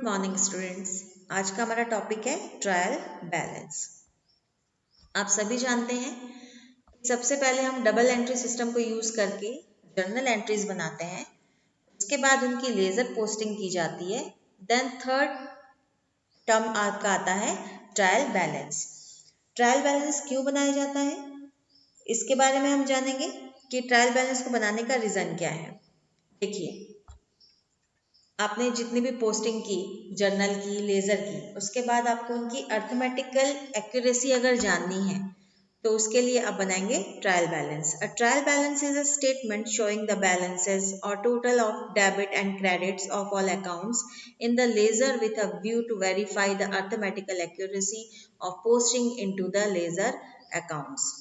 Morning students. आज का हमारा टॉपिक है ट्रायल बैलेंस। आप सभी जानते हैं सबसे पहले हम डबल एंट्री सिस्टम को यूज करके जर्नल एंट्रीज बनाते हैं। उसके बाद उनकी लेजर पोस्टिंग की जाती है। देन थर्ड टर्म आपका आता है ट्रायल बैलेंस। ट्रायल बैलेंस क्यों बनाया जाता है इसके बारे में हम जानेंगे कि ट्रायल बैलेंस को बनाने का रीजन क्या है। देखिए, आपने जितनी भी पोस्टिंग की जर्नल की, लेजर की, उसके बाद आपको उनकी अर्थमेटिकल एक्यूरेसी अगर जाननी है तो उसके लिए आप बनाएंगे trial balance. A trial balance is a statement showing the balances और total of debit and credits of all accounts in the ledger with a view to verify the arithmetical accuracy of posting into the ledger accounts.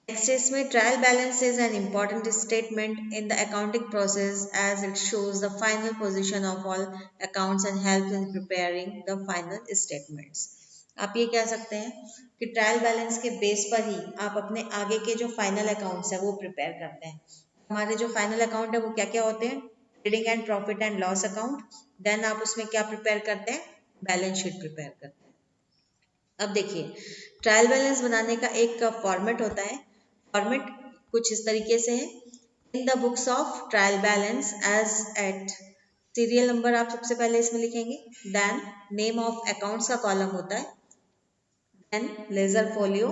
Next इसमें trial balance is an important statement in the accounting process as it shows the final position of all accounts and helps in preparing the final statements. आप ये कह सकते हैं कि trial balance के base पर ही आप अपने आगे के जो फाइनल अकाउंट्स है वो प्रिपेयर करते हैं। हमारे जो फाइनल अकाउंट है वो क्या क्या होते हैं? Trading and profit and loss account. Then आप उसमें क्या प्रिपेयर करते हैं? बैलेंस शीट प्रिपेयर करते हैं। अब देखिए, ट्रायल बैलेंस बनाने का एक फॉर्मेट होता है। फॉर्मेट कुछ इस तरीके से है। In the books of trial balance as at serial number आप सबसे पहले इसमें लिखेंगे। देन नेम ऑफ अकाउंट्स का कॉलम होता है। Then ledger folio,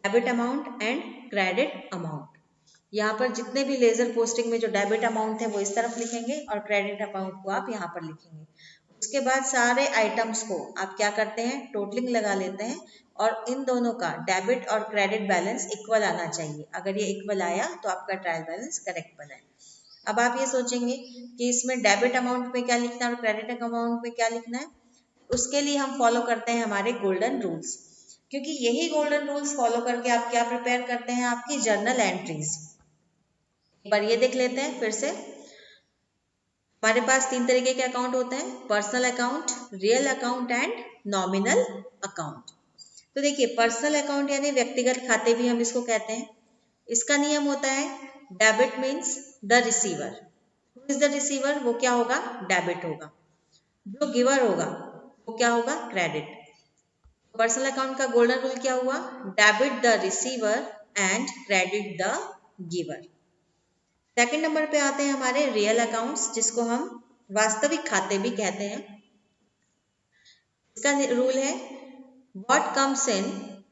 debit amount and credit amount. यहाँ पर जितने भी लेजर पोस्टिंग में जो डेबिट अमाउंट है वो इस तरफ लिखेंगे और क्रेडिट अमाउंट को आप यहाँ पर लिखेंगे। उसके बाद सारे आइटम्स को आप क्या करते हैं? टोटलिंग लगा लेते हैं और इन दोनों का डेबिट और क्रेडिट बैलेंस इक्वल आना चाहिए। अगर ये इक्वल आया तो आपका ट्रायल बैलेंस करेक्ट बना है। अब आप ये सोचेंगे कि इसमें डेबिट अमाउंट में क्या लिखना है और क्रेडिट अमाउंट में क्या लिखना है। उसके लिए हम फॉलो करते हैं हमारे गोल्डन रूल्स, क्योंकि यही गोल्डन रूल्स फॉलो करके आप क्या प्रिपेयर करते हैं? आपकी जर्नल एंट्रीज। एक बार ये देख लेते हैं फिर से। हमारे पास तीन तरीके के अकाउंट होते हैं: personal account, real account and nominal account. तो देखिए, पर्सनल अकाउंट यानी व्यक्तिगत खाते भी हम इसको कहते हैं। इसका नियम होता है debit means the receiver. Who is the receiver? वो क्या होगा? डेबिट होगा। जो गिवर होगा वो क्या होगा? क्रेडिट। पर्सनल अकाउंट का गोल्डन रूल क्या हुआ? Debit the receiver and credit the giver. Second number पे आते हैं हमारे रियल अकाउंट्स, जिसको हम वास्तविक खाते भी कहते हैं। इसका रूल है what comes in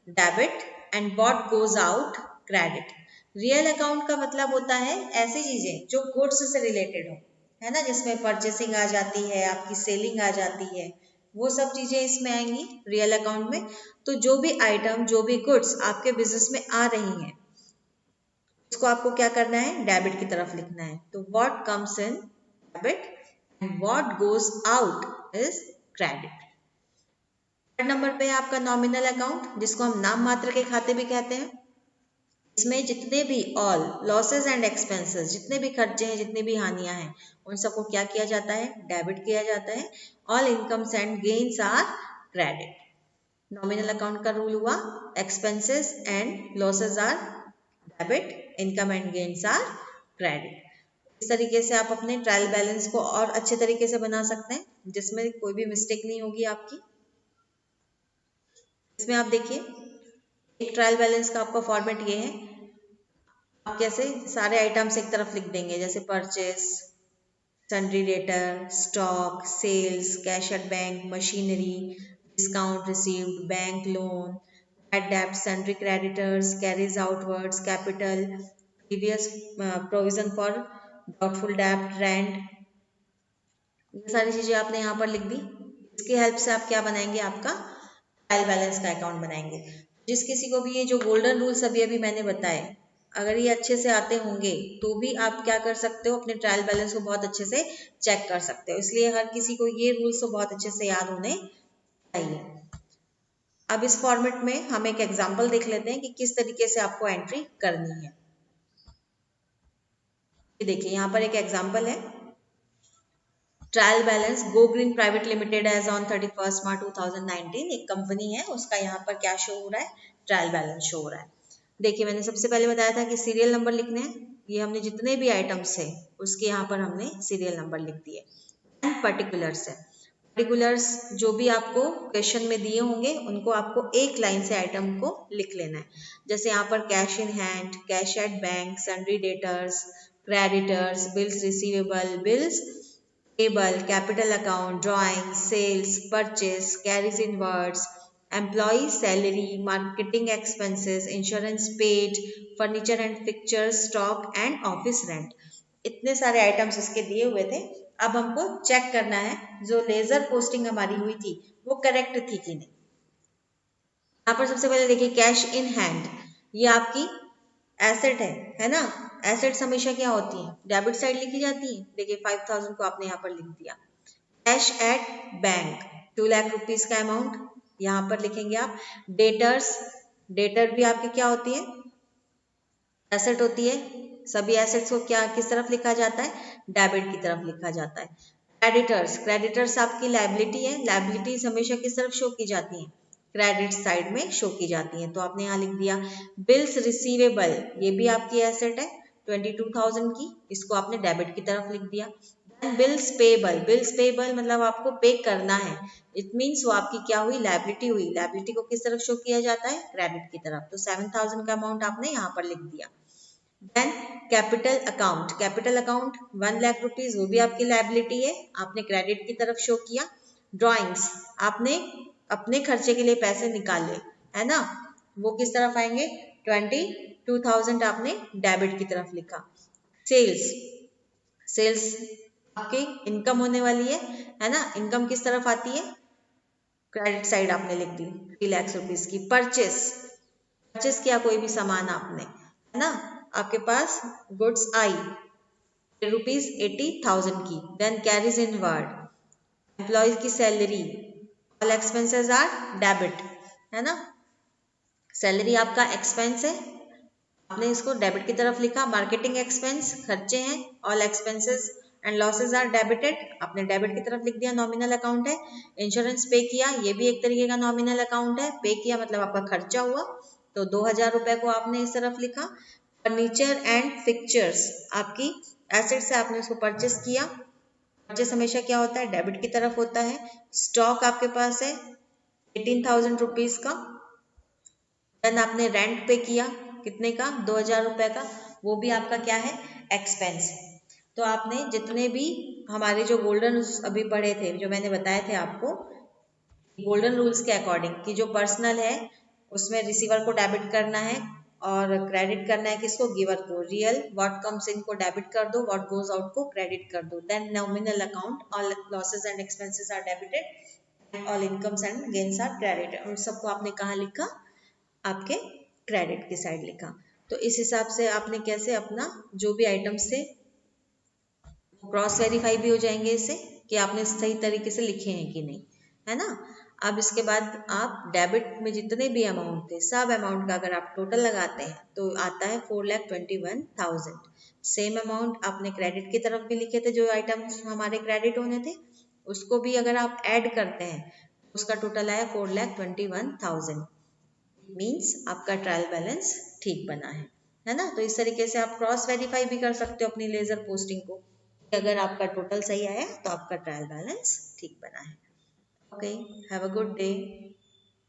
debit and what goes out credit. Real account का मतलब होता है ऐसी चीजें जो गुड्स से रिलेटेड हो, है ना, जिसमें परचेसिंग आ जाती है, आपकी सेलिंग आ जाती है, वो सब चीजें इसमें आएंगी रियल अकाउंट में। तो जो भी आइटम, जो भी गुड्स आपके बिजनेस में आ रही हैं उसको आपको क्या करना है? डेबिट की तरफ लिखना है। तो what comes in debit and what goes out is credit. Third number पे है आपका नॉमिनल अकाउंट, जिसको हम नाम मात्र के खाते भी कहते हैं। इसमें जितने भी ऑल लॉसेस एंड एक्सपेंसेस, जितने भी खर्चे हैं, जितनी भी हानियां हैं, उन सबको क्या किया जाता है? डेबिट किया जाता है। All incomes and gains are credit. Nominal account का रूल हुआ expenses and losses are debit, income and gains are credit. इस तरीके से आप अपने ट्रायल बैलेंस को और अच्छे तरीके से बना सकते हैं, जिसमें कोई भी मिस्टेक नहीं होगी आपकी। इसमें आप देखिए, एक ट्रायल बैलेंस का आपका फॉर्मेट ये है। आप कैसे सारे आइटम्स एक तरफ लिख देंगे, जैसे purchase, sundry debtor, stock, sales, cash at bank, machinery, discount received, bank loan, bad debt, sundry creditors, carries outwards, capital, previous provision for doubtful debt, rent, ये सारी चीजें आपने यहाँ पर लिख दी। इसकी हेल्प से आप क्या बनाएंगे? आपका ट्रायल बैलेंस का अकाउंट बनाएंगे। जिस किसी को भी ये जो गोल्डन रूल्स अभी अभी मैंने बताए, अगर ये अच्छे से आते होंगे तो भी आप क्या कर सकते हो? अपने ट्रायल बैलेंस को बहुत अच्छे से चेक कर सकते हो। इसलिए हर किसी को ये रूल्स तो बहुत अच्छे से याद होने चाहिए। अब इस फॉर्मेट में हम एक एग्जाम्पल देख लेते हैं कि किस तरीके से आपको एंट्री करनी है। देखिए, यहाँ पर एक एग्जाम्पल है। Trial balance Go Green private limited as on 31 March 2019। एक कंपनी है, उसका यहाँ पर क्या शो हो रहा है? ट्रायल बैलेंस शो हो रहा है। देखिए, मैंने सबसे पहले बताया था कि सीरियल नंबर लिखने हैं। ये हमने जितने भी आइटम्स है उसके यहाँ पर हमने सीरियल नंबर लिख दिए। एंड पर्टिकुलर्स है। पर्टिकुलर्स जो भी आपको क्वेश्चन में दिए होंगे उनको आपको एक लाइन से आइटम को लिख लेना है। जैसे यहाँ पर cash in hand, cash at bank, sundry debtors, creditors, bills receivable, bills payable, capital account, drawing, sales, purchase, carriage inwards, employee salary, marketing expenses, insurance paid, furniture and pictures, stock and office rent. इतने सारे items इसके दिए हुए थे। अब हमको check करना है जो लेजर पोस्टिंग हमारी हुई थी वो करेक्ट थी कि नहीं। यहाँ पर सबसे पहले देखिए कैश इन हैंड, ये आपकी एसेट है ना। एसेट्स हमेशा क्या होती है, डेबिट साइड लिखी जाती है। देखिए 5000 को आपने यहाँ पर लिख दिया। Cash at bank 2 lakh rupees का अमाउंट यहाँ पर लिखेंगे आप। डेटर्स, डेटर भी आपकी क्या होती है, एसेट होती है। सभी एसेट्स को क्या किस तरफ लिखा जाता है, डेबिट की तरफ लिखा जाता है। क्रेडिटर्स, क्रेडिटर्स आपकी लायबिलिटी है। लायबिलिटीज हमेशा किस तरफ शो की जाती हैं, क्रेडिट साइड में शो की जाती हैं, तो आपने यहाँ लिख दिया। बिल्स रिसीवेबल, ये भी आपकी एसेट है 22,000 की, इसको आपने डेबिट की तरफ लिख दिया। बिल्स पेबल, बिल्स पेबल मतलब आपको पे करना है, इट मीन्स वो आपकी क्या हुई, लायबिलिटी हुई। लायबिलिटी को किस तरफ शो किया जाता है, क्रेडिट की तरफ, तो 7,000 का अमाउंट आपने यहाँ पर लिख दिया। Then capital account, capital account 1 lakh rupees, वो भी आपकी लायबिलिटी है, आपने क्रेडिट की तरफ शो किया। ड्राइंग्स, आपने अपने खर्चे के लिए पैसे निकाले है ना, वो किस तरफ आएंगे, 22,000 आपने डेबिट की तरफ लिखा। सेल्स, सेल्स आपकी इनकम होने वाली है ना, इनकम किस तरफ आती है, क्रेडिट साइड आपने लिख दी 3 लाख रुपीज की। परचेस, परचेस किया कोई भी सामान आपने है ना, आपके पास गुड्स आई ₹80,000 की। Then carriage inward, employee की salary, all expenses are debit है ना, सैलरी आपका एक्सपेंस है, आपने इसको डेबिट की तरफ लिखा। मार्केटिंग एक्सपेंस खर्चे हैं, all expenses and losses are debited, आपने डेबिट की तरफ लिख दिया, नॉमिनल अकाउंट है। इंश्योरेंस पे किया, ये भी एक तरीके का नॉमिनल अकाउंट है, पे किया मतलब आपका खर्चा हुआ, तो 2,000 रुपए को आपने इस तरफ लिखा। फर्नीचर एंड फिक्चर्स आपकी एसेट से, आपने उसको परचेस किया, परचेस हमेशा क्या होता है, डेबिट की तरफ होता है। स्टॉक आपके पास है 18,000 रुपीज का। देन आपने रेंट पे किया, कितने का, 2,000 रुपए का, वो भी आपका क्या है, एक्सपेंस है। तो आपने जितने भी हमारे जो गोल्डन रूल्स अभी पढ़े थे, जो मैंने बताए थे आपको, गोल्डन रूल्स के अकॉर्डिंग कि जो पर्सनल है उसमें रिसीवर को डेबिट करना है और क्रेडिट करना है किसको, गिवर को। रियल व्हाट कम्स इन को डेबिट कर दो, व्हाट गोज आउट को क्रेडिट कर दो। Then nominal account, all losses and expenses are debited, all incomes and gains are credited. उन सबको आपने कहाँ लिखा, आपके क्रेडिट की साइड लिखा। तो इस हिसाब से आपने कैसे अपना जो भी आइटम्स थे क्रॉस वेरीफाई भी हो जाएंगे इससे कि आपने सही तरीके से लिखे हैं कि नहीं, है ना। अब इसके बाद आप डेबिट में जितने भी अमाउंट थे सब अमाउंट का अगर आप टोटल लगाते हैं तो आता है 4,21,000। सेम अमाउंट आपने क्रेडिट की तरफ भी लिखे थे, जो आइटम्स हमारे क्रेडिट होने थे उसको भी अगर आप ऐड करते हैं उसका टोटल आया 4,21,000। मीन्स आपका ट्रायल बैलेंस ठीक बना है ना। तो इस तरीके से आप क्रॉस वेरीफाई भी कर सकते हो अपनी लेजर पोस्टिंग को, अगर आपका टोटल सही आया तो आपका ट्रायल बैलेंस ठीक बना है। Okay, have a good day.